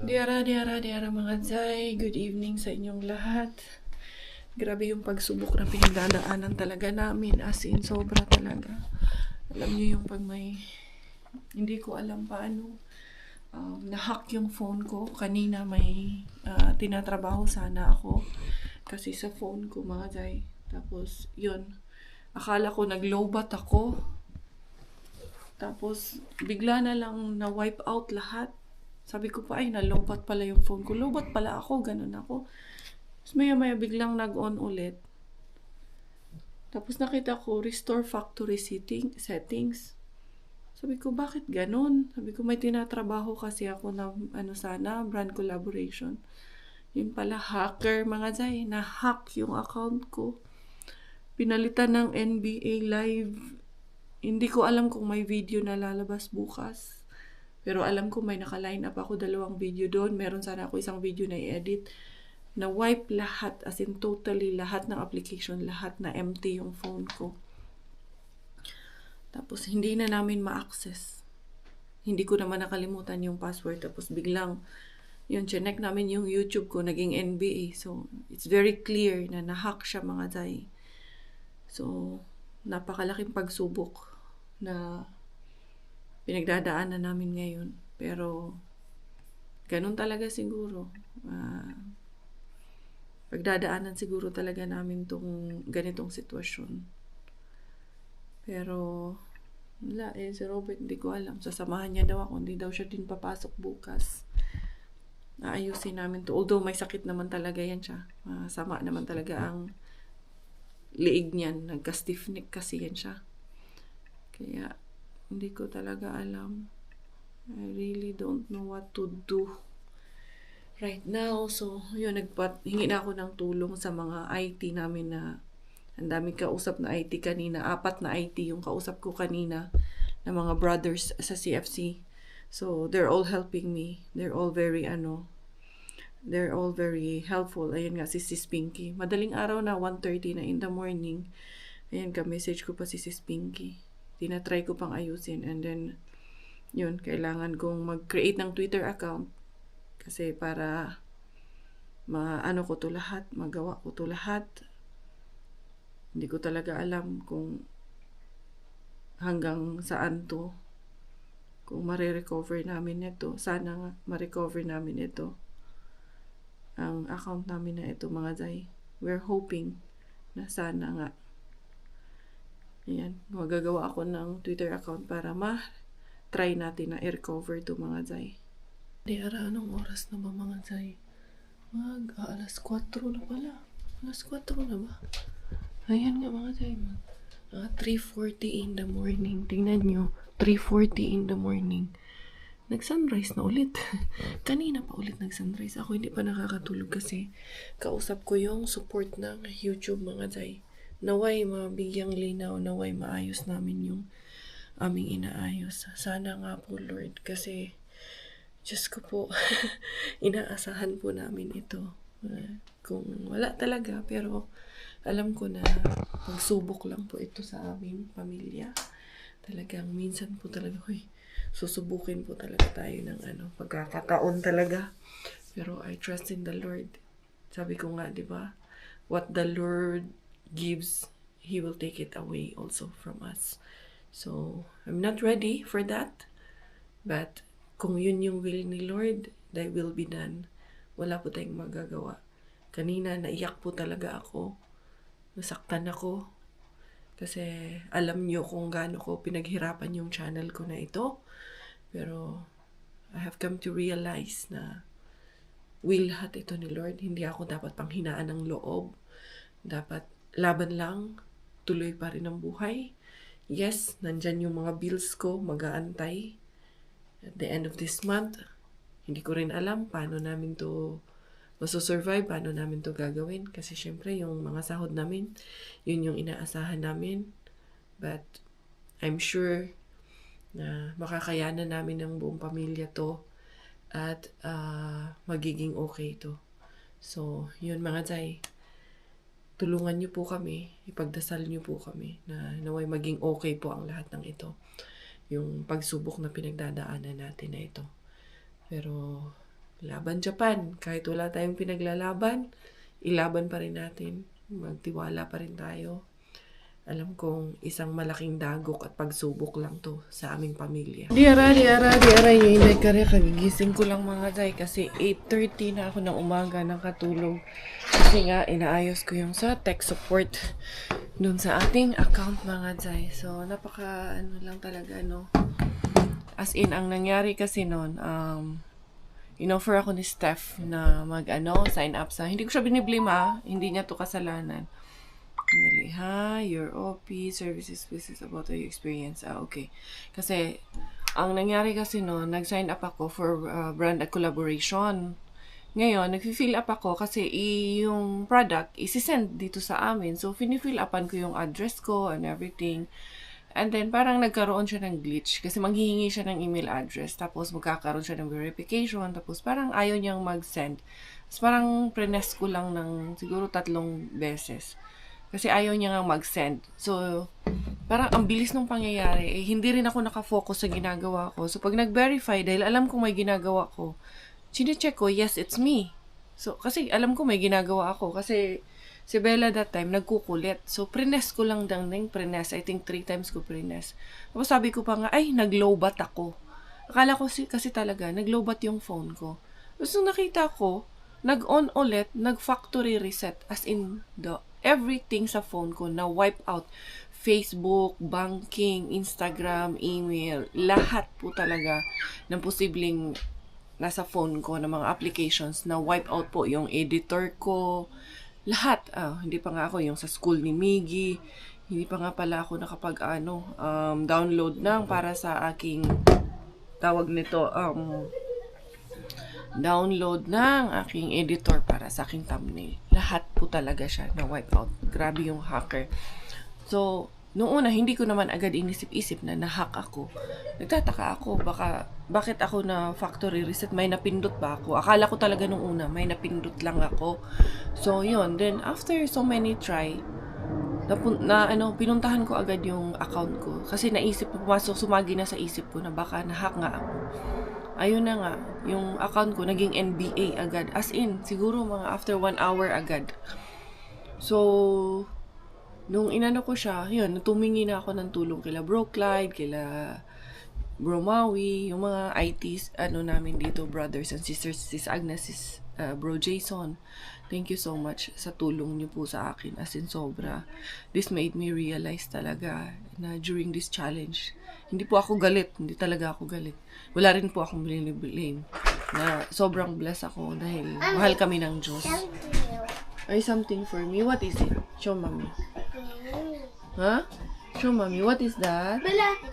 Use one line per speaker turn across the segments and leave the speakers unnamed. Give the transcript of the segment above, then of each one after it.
Diara mga Zay, good evening sa inyong lahat. Grabe yung pagsubok na pinagdadaanan talaga namin, as in sobra talaga. Alam niyo yung pag may, hindi ko alam paano, na-hack yung phone ko. Kanina may tinatrabaho sana ako kasi sa phone ko mga Zay. Tapos yun, akala ko nag-lowbat ako. Tapos bigla na lang na-wipe out lahat. Sabi ko pa, ay, na-lowbat pala yung phone ko. Lowbat pala ako, ganun ako. Tapos maya biglang nag-on ulit. Tapos nakita ko, restore factory settings. Sabi ko, bakit ganun? Sabi ko, may tinatrabaho kasi ako na, brand collaboration. Yun pala, hacker, mga Zay. Na-hack yung account ko. Pinalitan ng NBA Live. Hindi ko alam kung may video na lalabas bukas. Pero alam ko may naka-line up ako 2 video doon. Meron sana ako isang video na i-edit. Na-wipe lahat, as in totally lahat ng application, lahat na empty yung phone ko. Tapos hindi na namin ma-access. Hindi ko naman nakalimutan yung password. Tapos biglang, yun, chinek namin yung YouTube ko, naging NBA. So, it's very clear na na-hack siya mga Zay. So, napakalaking pagsubok na pinagdadaanan namin ngayon. Pero, ganun talaga siguro. Pagdadaanan siguro talaga namin tong ganitong sitwasyon. Pero, wala si Robert, hindi ko alam. Sasamahan niya daw ako, hindi daw siya din papasok bukas. Naayusin namin to. Although may sakit naman talaga yan siya. Sama naman talaga ang liig niyan. Nagka-stiff neck kasi yan siya. Kaya, hindi ko talaga alam. I really don't know what to do right now. So, yun, hingi na ako ng tulong sa mga IT namin na ang daming kausap na IT kanina. 4 na IT yung kausap ko kanina na mga brothers sa CFC. So, they're all helping me. They're all very helpful. Ayun nga, si Sis Pinky. Madaling araw na, 1:30 na in the morning. Ayan, ka-message ko pa si Sis Pinky. Tinatry ko pang ayusin. And then, yun, kailangan kong mag-create ng Twitter account. Kasi para magawa ko to lahat. Hindi ko talaga alam kung hanggang saan to. Kung marirecover namin ito. Sana nga ma-recover namin ito. Ang account namin na ito mga Zay. We're hoping na sana nga. Ayan, magagawa ako ng Twitter account para try natin na i-recover to mga Zay. Diara, anong oras na ba mga Zay? Alas 4 na pala. Alas 4 na ba? Ayan nga mga Zay. 3:40 in the morning. Tingnan nyo, 3:40 in the morning. Nag-sunrise na ulit. Kanina pa ulit nag-sunrise. Ako hindi pa nakakatulog kasi kausap ko yung support ng YouTube mga Zay. Naway mabigyang linaw, naway maayos namin yung aming inaayos. Sana nga po Lord kasi Diyos ko po, inaasahan po namin ito. Kung wala talaga, pero alam ko na pagsubok lang po ito sa aming pamilya. Talagang minsan po talaga, susubukin po talaga tayo ng pagkakataon talaga. Pero I trust in the Lord. Sabi ko nga, di ba? What the Lord gives, He will take it away also from us. So, I'm not ready for that. But, kung yun yung will ni Lord, thy will be done. Wala po tayong magagawa. Kanina, naiyak po talaga ako. Nasaktan ako. Kasi, alam nyo kung gaano ko pinaghirapan yung channel ko na ito. Pero, I have come to realize na will lahat ito ni Lord. Hindi ako dapat panghinaan ng loob. Dapat laban lang, tuloy pa rin ang buhay. Yes, nandyan yung mga bills ko, mag-aantay. At the end of this month, hindi ko rin alam paano namin to masosurvive, paano namin to gagawin. Kasi syempre, yung mga sahod namin, yun yung inaasahan namin. But, I'm sure na makakayanan namin ng buong pamilya to at magiging okay to. So, yun mga Zay. Tulungan niyo po kami, ipagdasal niyo po kami na naway maging okay po ang lahat ng ito. Yung pagsubok na pinagdadaanan natin na ito. Pero laban Japan. Kahit wala tayong pinaglalaban, ilaban pa rin natin. Magtiwala pa rin tayo. Alam kong isang malaking dagok at pagsubok lang to sa aming pamilya. Diara, yung inay kare, kagigising ko lang mga day kasi 8:30 na ako ng umaga nakatulog. Kasi nga, inaayos ko yung sa tech support dun sa ating account mga day. So, napaka, lang talaga, As in, ang nangyari kasi nun, inoffer ako ni Steph na sign up sa, hindi ko siya biniblame hindi niya to kasalanan. Hi, your OP, services, business about your experience. Okay. Kasi, ang nangyari kasi nag-sign up ako for brand collaboration. Ngayon, nag-fill up ako kasi yung product isi-send dito sa amin. So, fini-fill upan ko yung address ko and everything. And then, parang nagkaroon siya ng glitch kasi maghihingi siya ng email address. Tapos, magkakaroon siya ng verification. Tapos, parang ayaw niyang mag-send. Tapos, parang pre-nest ko lang ng siguro 3 beses. Kasi ayaw niya nga mag-send. So, parang ang bilis ng pangyayari. Hindi rin ako nakafocus sa ginagawa ko. So, pag nag-verify, dahil alam ko may ginagawa ko, chine-check ko, yes, it's me. So, kasi alam ko may ginagawa ako. Kasi si Bella that time, nagkukulit. So, pre-nest ko lang pre-nest. I think 3 times ko pre-nest. Tapos sabi ko pa nga, ay, nag-lowbat ako. Akala ko kasi talaga, nag-lowbat yung phone ko. Tapos nung nakita ko, nag-on ulit, nag-factory reset. As in, everything sa phone ko na wipe out. Facebook, banking, Instagram, email, lahat po talaga ng posibleng nasa phone ko na mga applications na wipe out po. Yung editor ko, lahat. Hindi pa nga ako yung sa school ni Miggy. Hindi pa nga pala ako nakapag download para sa aking tawag nito, download ng aking editor para sa aking thumbnail. Lahat po talaga siya na wipe out. Grabe yung hacker. So, noong una, hindi ko naman agad inisip-isip na na-hack ako. Nagtataka ako, bakit ako na factory reset? May napindot ba ako? Akala ko talaga nung una, may napindot lang ako. So, yun. Then, after so many try, pinuntahan ko agad yung account ko. Kasi sumagi na sa isip ko na baka na-hack nga ako. Ayun na nga, yung account ko naging NBA agad. As in, siguro mga after 1 hour agad. So, nung inano ko siya, yun, tumingi na ako ng tulong kila Bro Clyde, kila Bro Maui, yung mga ITs, namin dito, brothers and sisters, Sis Agnes, Bro Jason. Thank you so much sa tulong niyo po sa akin. As in, sobra. This made me realize talaga na during this challenge, hindi po ako galit. Hindi talaga ako galit. Wala rin po akong blame na sobrang blessed ako dahil mahal kami ng Diyos. Ay, something for me. What is it? Show mommy. Huh? Show mommy. What is that?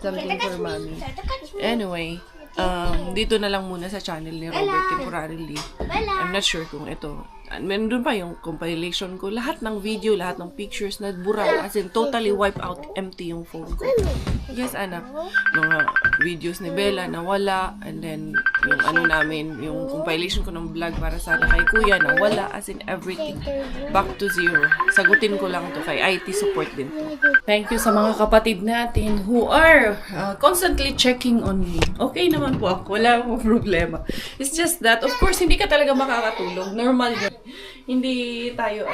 Something for mommy. Anyway, dito na lang muna sa channel ni Robert temporarily. I'm not sure kung ito. Meron pa yung compilation ko. Lahat ng video, lahat ng pictures na bura. As in, totally wipe out, empty yung phone ko. Yes, anak. Mga videos ni Bella na wala. And then, yung namin, yung compilation ko ng vlog para sana kay Kuya na wala. As in, everything. Back to zero. Sagutin ko lang to kay IT support din to. Thank you sa mga kapatid natin who are constantly checking on me. Okay naman po ako. Wala akong problema. It's just that, of course, hindi ka talaga makakatulog. Normal yun. Hindi tayo,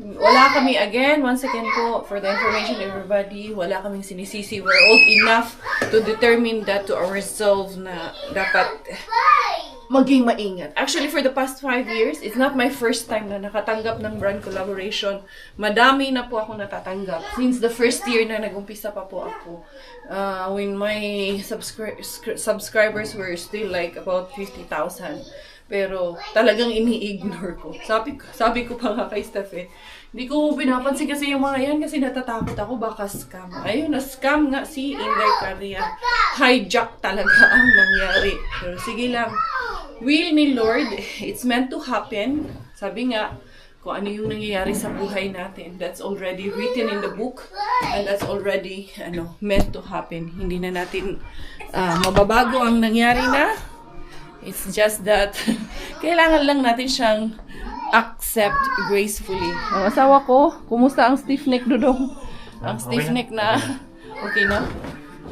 wala kami, again, once again po, for the information everybody, wala kaming sinisisi. We're old enough to determine that to ourselves na dapat maging maingat. Actually, for the past 5 years, it's not my first time na nakatanggap ng brand collaboration. Madami na po ako natatanggap. Since the first year na nag-umpisa pa po ako. When my subscribers were still like about 50,000. Pero talagang ini-ignore ko. Sabi ko pa nga kay Steph hindi ko pinapansin kasi yung mga yan kasi natatakot ako baka scam. Ayun, na-scam nga si Inday Caria. Hijack talaga ang nangyari. Pero sige lang. Will ni Lord, it's meant to happen. Sabi nga, kung ano yung nangyayari sa buhay natin, that's already written in the book and that's already meant to happen. Hindi na natin mababago ang nangyari na. It's just that kailangan lang natin siyang accept gracefully. Ang asawa ko, kumusta ang stiff neck, Dudong? Ang stiff neck na, okay na?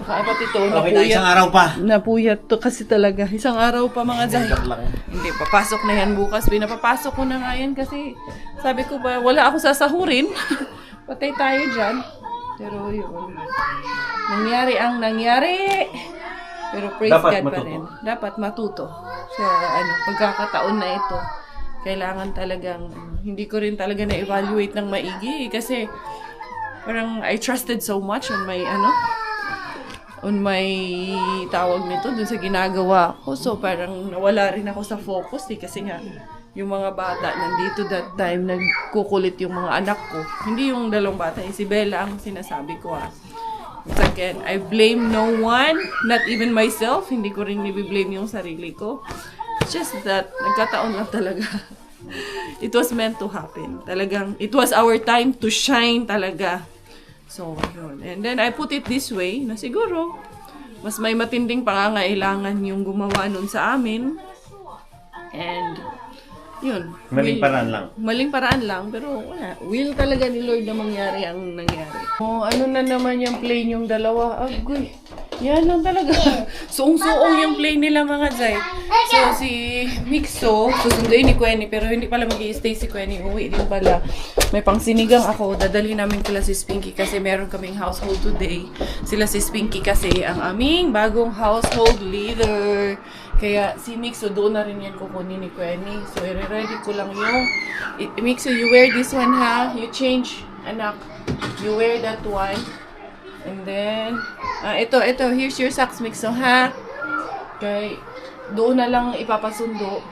Dapat ito,
Okay na, isang araw pa.
napuyat to kasi talaga. Isang araw pa mga Zay.
Joke lang.
Hindi, papasok na yan bukas. Pinapapasok ko na nga yan kasi sabi ko ba, wala ako sasahurin. Patay tayo dyan. Pero yun. Nangyari ang nangyari. Pero praise
Dapat
God pa
matuto.
rin. Dapat matuto. Sa pagkakataon na ito. Kailangan talagang, hindi ko rin talaga na-evaluate ng maigi. Kasi parang I trusted so much on my tawag nito dun sa ginagawa ko. So parang nawala rin ako sa focus kasi nga yung mga bata nandito that time nagkukulit yung mga anak ko. Hindi yung dalawang bata, si Bella ang sinasabi ko Again, I blame no one, not even myself. Hindi ko rin i-blame yung sarili ko. It's just that nagkataon lang talaga. It was meant to happen. Talagang, it was our time to shine talaga. So, yun. And then, I put it this way, na siguro, mas may matinding pangangailangan yung gumawa nun sa amin. And, yun.
Maling paraan lang.
Maling paraan lang, pero wala. Will talaga ni Lord na mangyari ang nangyari. Oh, ano na naman yung plane yung dalawa? Agoy. Yan lang talaga. Suong-suong yung plane nila mga Zay. So, si Mixo, susunduin ni Quenny, pero hindi pala mag-i-stay si Quenny. Uwi din pala. May pangsinigang ako. Dadali namin kila si Spinky kasi meron kaming household today. Sila si Spinky kasi ang aming bagong household leader. Kaya si Mixo doon na rin yan kukunin ni Quenny. So, i-ready ko lang yung... Mixo, you wear this one ha? You change, anak. You wear that one. And then, ito, here's your socks, Mixo, ha? Okay, doon na lang ipapasundo.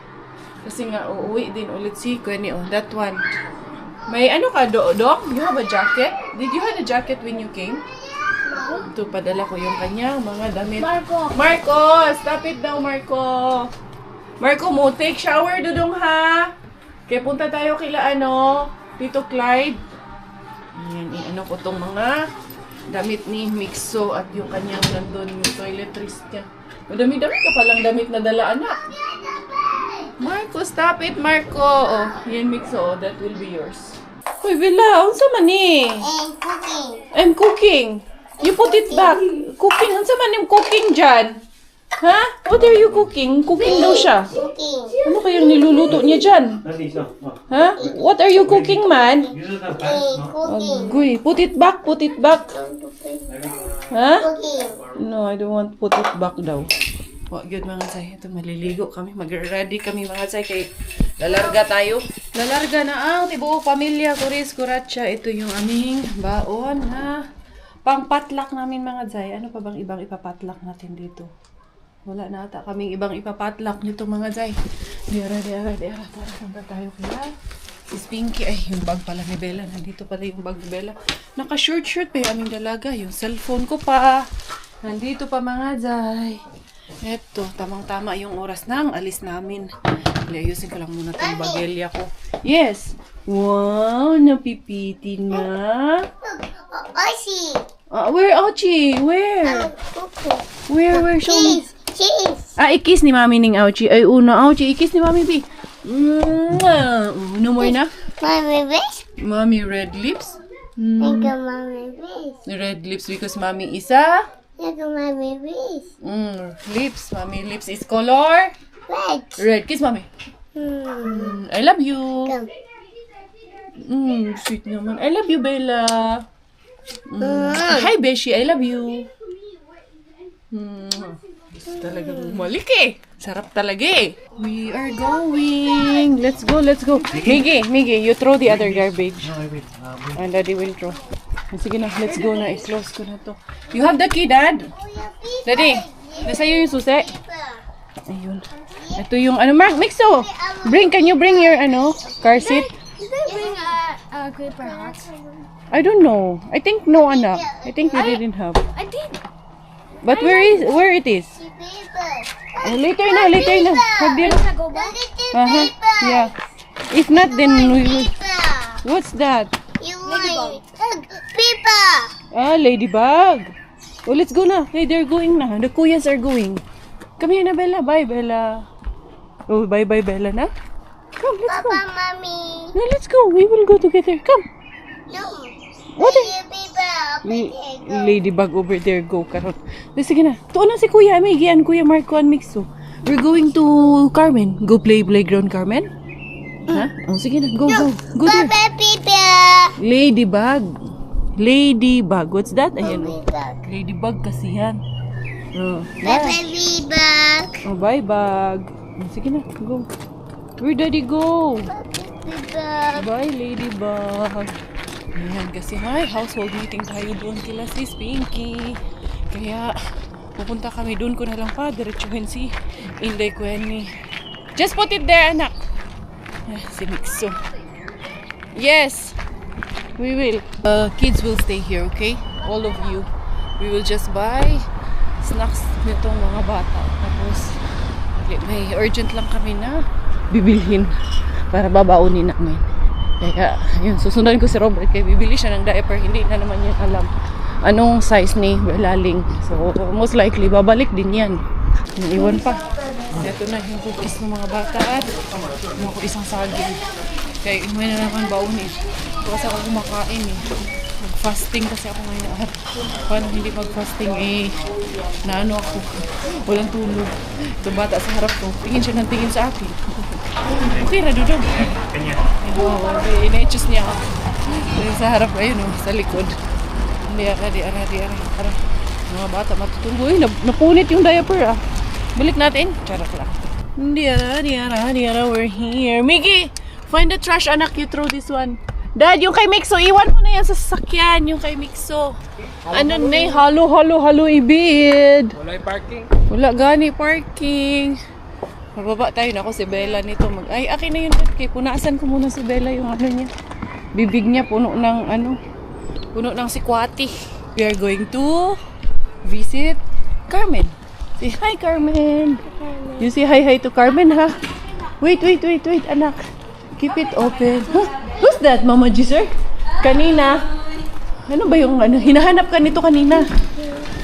Kasi nga, uuwi din ulit si Quenny, that one. May ano ka, Dok? You have a jacket? Did you have a jacket when you came? Ito, padala ko yung kanyang mga damit. Marco! Stop it daw, Marco! Marco mo, take shower, Dudong, ha? Kaya punta tayo kila, Tito Clyde. Ayan, ano ko tong mga damit ni Mixo at yung kanyang nandun, yung toiletries niya. Madami-dami ka palang damit na dala, anak. Marco, stop it, Marco. Oh, yan, Mixo. That will be yours. Uy, Bella, unsa man ni? I'm cooking. You put it back. Cooking. Unsa man yung cooking dyan? Ha? What are you cooking? Cooking daw siya. Ano kayang niluluto niya dyan? Ha? What are you cooking, man? Agoy. Put it back. Put it back. Ha? No, I don't want to put it back daw. Wag yun mga Zay. Ito, maliligo kami. Mag-ready kami mga Zay. Kay lalarga tayo. Lalarga na ang tibuok pamilya. Kuris, kuratsa. Ito yung aming baon na pang-patlak namin mga Zay. Ano pa bang ibang ipapatlak natin dito? Wala na ata kaming ibang ipapatlak nito mga Zay. Dera. Tara, punta tayo kaya. Si Spinky, ay yung bag pala ni Bella. Nandito pala yung bag ni Bella. Naka-short pa yung aming dalaga. Yung cellphone ko pa. Nandito pa mga Zay. Eto, tamang-tama yung oras ng alis namin. Ayusin ko lang muna itong bagelya ko. Yes! Wow, napipiti na.
Oshi.
Where, Auchi? Where? Where? Show me.
Cheese.
I-kiss ni Mami ning Auchi. Ay, una, Auchi. I-kiss ni Mami, B. No more na?
Mommy wish.
Mommy, red lips?
Like a mommy wish.
Red lips because Mami is a...
Like a mommy wish.
Lips. Mami, lips is color?
Red.
Red. Kiss, Mami. I love you.
Come.
Sweet naman. I love you, Bella. Hi, Beshi. I love you. Talagang malik eh. Sarap talaga eh. We are going. Let's go. Miggy, you throw the other garbage. And Daddy will throw. Sige na, let's go na. I-close ko na to. You have the key, Dad? Daddy, nasa'yo yung susi? Ayun. Ito yung, Mark, Mixo. Can you bring your, car seat?
Did they bring a creeper hat?
I don't know. I think no, anak. I think we didn't have.
I did.
But where it is? Later na. Have you?
Go back.
Yeah. If not, then we will. What's that?
You want paper.
Ladybug. Oh, let's go na. Hey, they're going na. The kuyas are going. Come here na, Bella. Bye, Bella. Oh, bye, Bella na. Come, let's go.
Mommy.
No, let's go. We will go together. Come.
No.
What?
Paper.
Ladybug over there, go karon. Sige na. Tuon na si Kuya, may gian Kuya Marco and Mixo. We're going to Carmen. Go play playground, Carmen? Ha? Oh, sige na. Go, go. Go there. Ladybug. Ladybug. What's that? Ayan. Oh. Ladybug kasi yan. Oh,
Ladybug.
oh, bye, bug. Oh, sige na. Go. Where daddy go? Bye, Ladybug. Ayan, kasi may household meeting tayo doon kila Sis Pinky. Kaya, pupunta kami doon ko na lang pa. Diretsuhin si Inday Kwenny. Just put it there, anak. Si Mixo. Yes, we will. Kids will stay here, okay? All of you. We will just buy snacks nitong mga bata. Tapos, may urgent lang kami na bibilhin para babaunin namin. Kaya, yun, susundan ko si Robert kaya bibili siya ng diaper. Hindi na naman yan alam anong size ni Belaling. So, most likely, babalik din yan. Naiwan pa. Ito na yung cookies ng mga bata at mga isang saging. Kaya may na naman baunin. Kasi ako kumakain eh. Mag-fasting kasi ako ngayon. Paano hindi mag-fasting eh, naano ako. Walang tulog. Itong bata sa harap ko, tingin siya ng tingin sa akin. Okay, radudog. Ina-choose niya ako. Sa harap, ayun o, sa likod. Di ara. Mga bata matutulog. Uy, napunit yung diaper ah. Balik natin. Charot lang. Di ara, we're here. Mickey, find the trash anak, you throw this one. Dad, yung kay Mixo, iwan mo na yan sa sasakyan. Yung kay Mixo. Ano na eh, halo, ibid.
Wala yung parking.
Wala gani parking. Mababa tayo na ako si Bella nito. Ay, akin na yun. Kay punasan ko muna si Bella yung ano niya. Bibig niya puno ng sikwati. We are going to visit Carmen. Say hi, Carmen. You say hi to Carmen, ha? Wait, anak. Keep it open. Huh? Who's that, Mama G, sir? Kanina. Ano ba yung ano? Hinahanap ka nito kanina.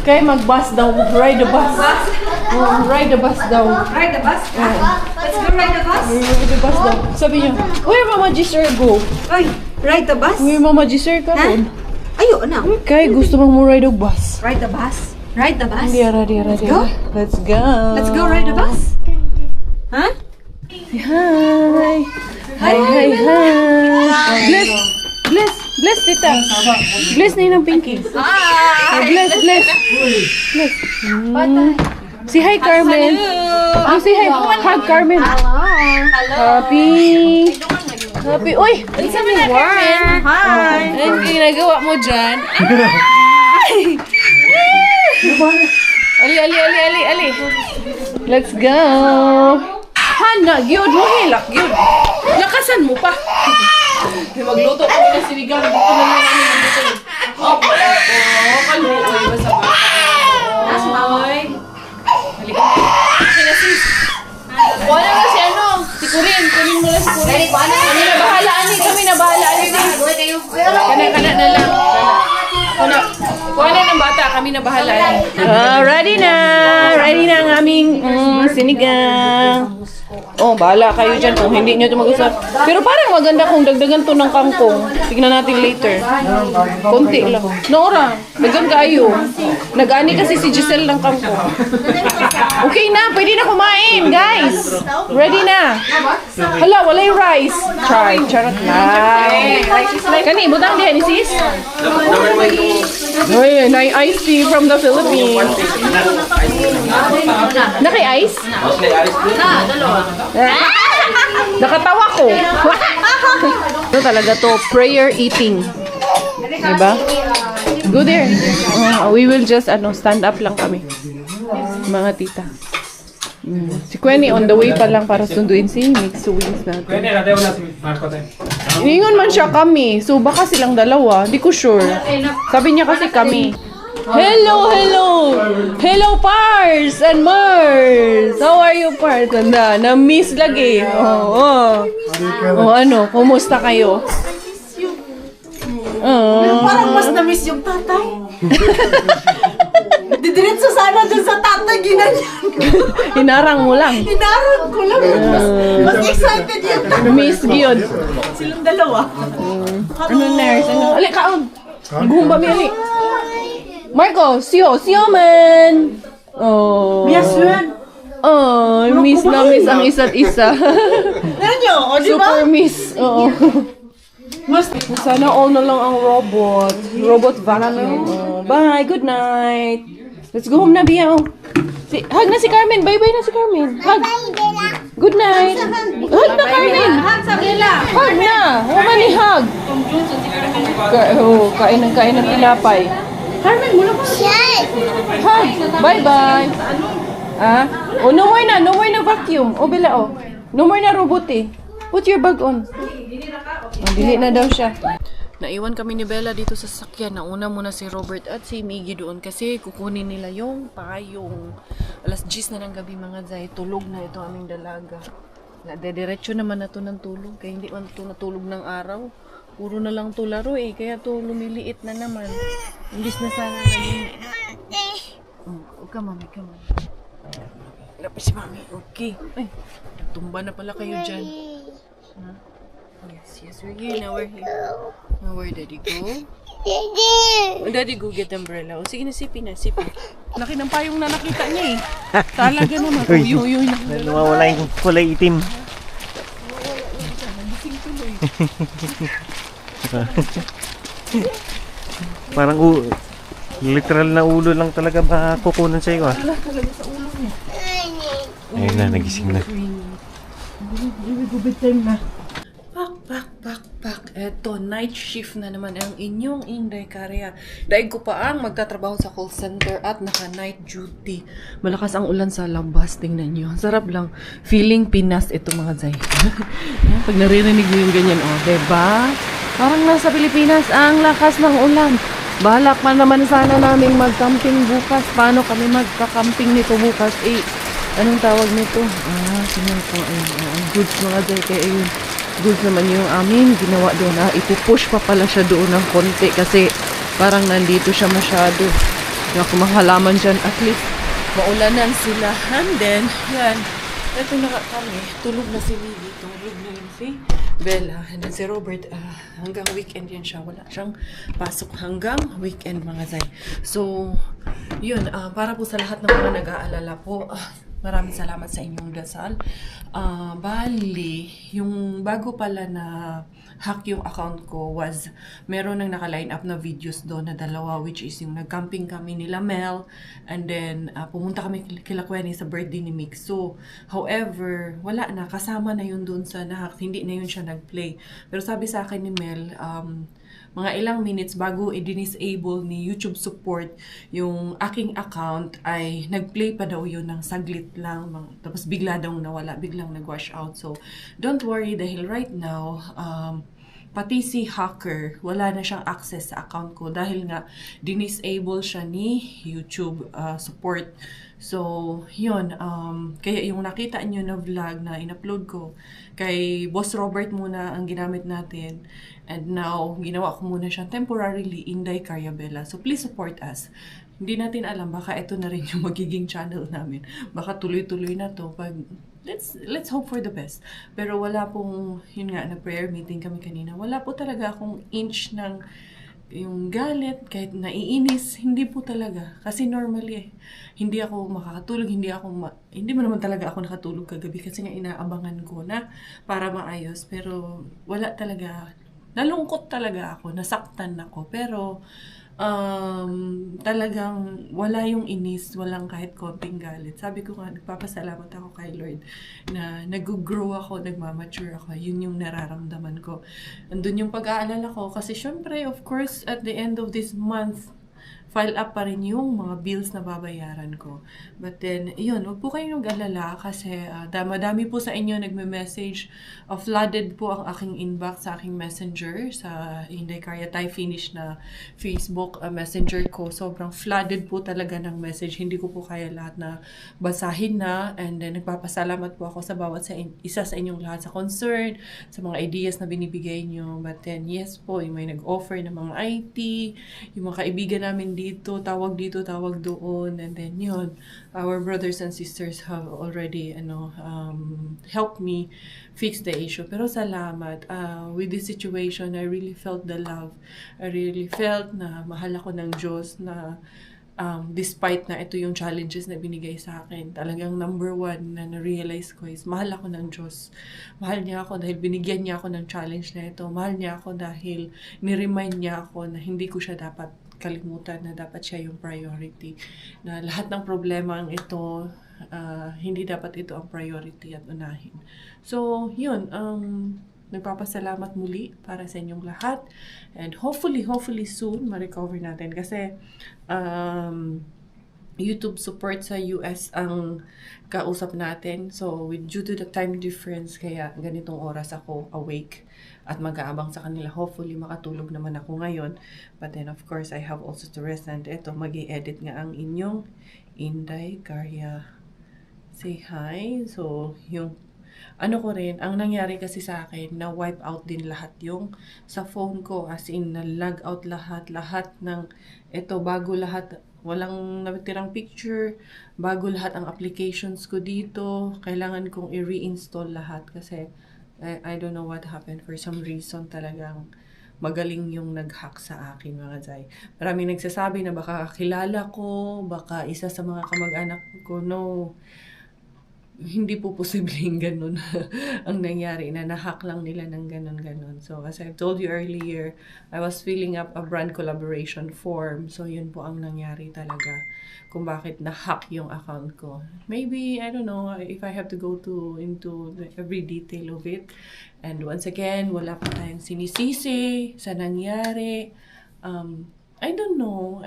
Kaya mag-bus daw. Ride the bus. Oh, ride the bus daw.
Ride the bus? Let's go ride the bus?
Ride the bus daw. Sabi niya, where Mama G, sir, go?
Ay, ride the bus?
Where Mama G, sir, ka doon?
Ayo na.
Kaya gusto mong mo ride the bus.
Ride the bus? Ride the bus?
Diara.
go?
Let's go.
Let's go ride the bus? Huh?
Hi. Hi. Bless, tita. Bless na yun ang Pinky. Hi. Bless. Say hi, Carmen. Oh, say hi. Hug, Carmen. Happy. Uy, ano sabi na, Carmen?
Hi.
Anong ginagawa mo dyan? Ali. Let's go. Hana, gyud mo hilak, gyud. Lakasan mo pa. Magluto ko na sinigang. Dito na lang namin dito. Opo. Kaluoy ba sa bata? Oy. Halika. Sina sis. Wala na si ano? Si Kurin mo na si Kurin. Kami na bahala ani. Kana na lang. Kuha na ng bata, kami na bahala. Ready na ang aming sinigang. Oh, bahala kayo dyan kung hindi nyo ito mag-usap. Pero parang maganda kung dagdagan to ng kangkong. Tignan natin later. Konti lang. Nora, dagan kayo. Nag-ani kasi si Giselle ng kangkong. Okay na, pwede na kumain, guys. Ready na. Hala, wala yung rice. Charot lang. Kani, butang diyan ni sis? Uy, na-iced tea from the Philippines. Naki-ice? Nakatawa ko. Ito talaga to, prayer eating. Diba? Go there. We will just stand up lang kami. Mga tita. Si Quenny on the way pa lang para sunduin si Mixo Wings natin.
Pwede, natin wala si Marco tayo.
Iningon man siya kami. So baka silang dalawa. Di ko sure. Sabi niya kasi kami. Hello, Pars and Mars. How are you, Pars? Na-miss lagi. Ano, kumusta kayo?
Parang mas na-miss yung tatay. Didiretso sana dun sa tatay, ginanyan.
Hinarang mo lang.
Hinarang ko lang. Mas excited yung tatay.
Miss Gion.
Silang dalawa.
Ano, nurse? Ano? Ali, kaon. Naguhumba mi, ali. Marco, siyo man! Oh. Oh, miss na miss ang isa't isa. Super miss. Oo. Sana all na lang ang robot. Robot vacuum. Oh, bye, good night. Let's go home na, Bia. Hug na si Carmen. Bye-bye na si Carmen. Hug. Good night. Hug na, Carmen. Hug na. Huwag ni hug. Kain ng tinapay. Carmen, mula pa. Hug. Bye-bye. Ah? Oh, no more na vacuum. Oh, Bella, oh. No more na robot eh. Put your bag on. Oh, dili na daw siya. Naiwan kami ni Bella dito sa sasakyan. Nauna muna si Robert at si Miggy doon kasi kukunin nila yung payong. Alas 10 na ng gabi mga zay. Tulog na ito aming dalaga. Dediretso naman na to ng tulog. Kaya hindi man ito natulog ng araw. Puro na lang to laro eh. Kaya to lumiliit na naman. Imbis na sana naging... Come on. Lapis si Mami. Okay. Ay, tumba na pala kayo dyan. Huh? Yes, we're here. Now we're here. Now where Daddy go? Daddy go get umbrella. O sige na, sipi na. Laki ng payong na nakita niya eh. Talaga naman. Uy.
Nawawala yung kulay itim. Parang literal na ulo lang talaga makukunan sa iyo ah.
Talaga sa ulo niya.
Ayun na, nagising na.
Gubit time na. Pak. Eto, night shift na naman ang inyong Inday Karya. Daig ko pa ang magtatrabaho sa call center at naka-night duty. Malakas ang ulan sa labas. Tingnan nyo. Sarap lang. Feeling Pinas ito mga zay. Pag naririnig nyo yung ganyan, oh, diba? Parang nasa Pilipinas ang lakas ng ulan. Balak pa naman sana naming mag-camping bukas. Paano kami magka-camping nito bukas? Anong tawag nito? Tingnan ko. Goods mga zay. Kaya ayun. Goods naman yung amin ginawa doon. Ipupush pa pala siya doon ng konti kasi parang nandito siya masyado. Yung mga halaman dyan, at least maulanan sila. And then, yan. Ito na kami. Tulog na si Miggy. Tulog na yun si Bella. And then si Robert, hanggang weekend yan siya. Wala siyang pasok hanggang weekend mga zay. So, yun. Para po sa lahat ng mga nag-aalala po, maraming salamat sa inyong dasal. Bali, yung bago pala na hack yung account ko was meron nang naka-line up na videos doon na dalawa, which is yung nag-camping kami nila Mel and then pumunta kami kila Kwenny sa birthday ni Mix. So, however, wala na. Kasama na yun doon sa na-hack. Hindi na yun siya nag-play. Pero sabi sa akin ni Mel, mga ilang minutes bago i-disable ni YouTube support yung aking account ay nag-play pa daw yun ng saglit lang. Tapos bigla daw nawala, biglang nag-wash out. So, don't worry dahil right now, pati si hacker, wala na siyang access sa account ko dahil nga dinisable siya ni YouTube support. So, yun. Kaya yung nakita nyo na vlog na in-upload ko, kay Boss Robert muna ang ginamit natin. And now, ginawa ko muna siyang temporarily Inday Karya Bella. So, please support us. Hindi natin alam, baka ito na rin yung magiging channel namin. Baka tuloy-tuloy na to. Pag, let's hope for the best. Pero wala pong, yun nga, na-prayer meeting kami kanina. Wala po talaga akong inch ng yung galit, kahit naiinis, hindi po talaga. Kasi normally, hindi ako makakatulog, hindi mo naman talaga ako nakatulog kagabi kasi nga inaabangan ko na para maayos. Pero wala talaga, nalungkot talaga ako, nasaktan ako. Pero talagang wala yung inis, walang kahit konting galit. Sabi ko nga, nagpapasalamat ako kay Lord na nag-grow ako, nagmamature ako. Yun yung nararamdaman ko. Andun yung pag-aalala ko kasi syempre, of course, at the end of this month, file up pa rin yung mga bills na babayaran ko. But then, yun, huwag po kayong nag-alala kasi madami po sa inyo nagme-message. Flooded po ang aking inbox sa aking messenger sa Inday Karya Thai Finish na Facebook messenger ko. Sobrang flooded po talaga ng message. Hindi ko po kaya lahat na basahin na. And then, nagpapasalamat po ako sa bawat isa sa inyong lahat sa concern, sa mga ideas na binibigay nyo. But then, yes po, yung may nag-offer ng mga IT, yung mga kaibigan namin dito, tawag doon, and then yun, our brothers and sisters have already, helped me fix the issue. Pero salamat, with this situation, I really felt the love. I really felt na mahal ako ng Diyos, na despite na ito yung challenges na binigay sa akin, talagang number one na na-realize ko is mahal ako ng Diyos. Mahal niya ako dahil binigyan niya ako ng challenge na ito. Mahal niya ako dahil ni-remind niya ako na hindi ko siya dapat kalimutan, na dapat siya yung priority. Na lahat ng problema ang ito, hindi dapat ito ang priority at unahin. So, yun, nagpapasalamat muli para sa inyong lahat. And hopefully soon, ma-recover natin. Kasi, YouTube support sa US ang kausap natin. So, due to the time difference, kaya ganitong oras ako awake at mag-aabang sa kanila. Hopefully, makatulog naman ako ngayon. But then, of course, I have also to rest. And ito, mag-i-edit nga ang inyong Inday Karya. Say hi. So, yung ko rin, ang nangyari kasi sa akin, na wipe out din lahat yung sa phone ko, as in, na-log out lahat ng, bago lahat, walang natirang picture, bago lahat ang applications ko dito, kailangan kong i-reinstall lahat, kasi, I don't know what happened, for some reason talagang, magaling yung nag-hack sa akin, mga Zay. Maraming nagsasabi na baka kilala ko, baka isa sa mga kamag-anak ko, no. Hindi po posibleng ganun ang nangyari, na nahack lang nila ng ganun. So, as I've told you earlier, I was filling up a brand collaboration form. So, yun po ang nangyari talaga kung bakit nahack yung account ko. Maybe, I don't know, if I have to go into every detail of it. And once again, wala pa tayong sinisisi sa nangyari. I don't know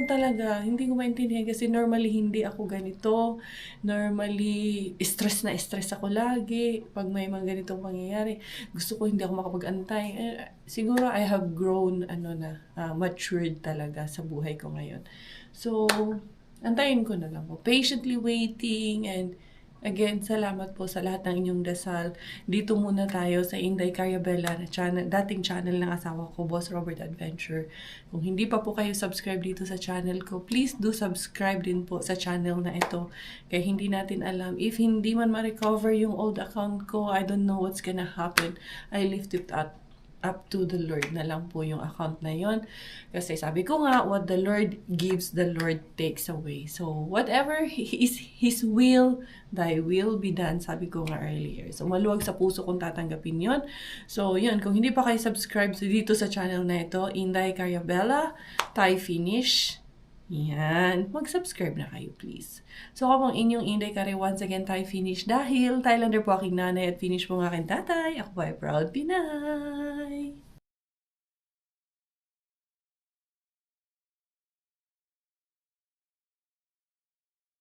talaga. Hindi ko maintindihan kasi normally hindi ako ganito. Normally, stress ako lagi pag may mga ganitong pangyayari. Gusto ko hindi ako makapag-antay. Siguro I have grown, matured talaga sa buhay ko ngayon. So, antayin ko na lang po. Patiently waiting, and again, salamat po sa lahat ng inyong dasal. Dito muna tayo sa Inday Cariabella, na dating channel ng asawa ko, Boss Robert Adventure. Kung hindi pa po kayo subscribe dito sa channel ko, please do subscribe din po sa channel na ito. Kaya hindi natin alam, if hindi man ma-recover yung old account ko, I don't know what's gonna happen. I lift it up to the Lord na lang po yung account na yon. Kasi sabi ko nga, what the Lord gives, the Lord takes away. So, whatever is His will, thy will be done, sabi ko nga earlier. So, maluwag sa puso kong tatanggapin yon. So, yun, kung hindi pa kayo subscribe dito sa channel na ito, Inday Cariabella, Thai Finish, yan, mag-subscribe na kayo, please. So, ako pong inyong Inday Kari, once again, Thai Finish, dahil Thailander po aking nanay at Finish po ang aking tatay. Ako ay proud Pinay!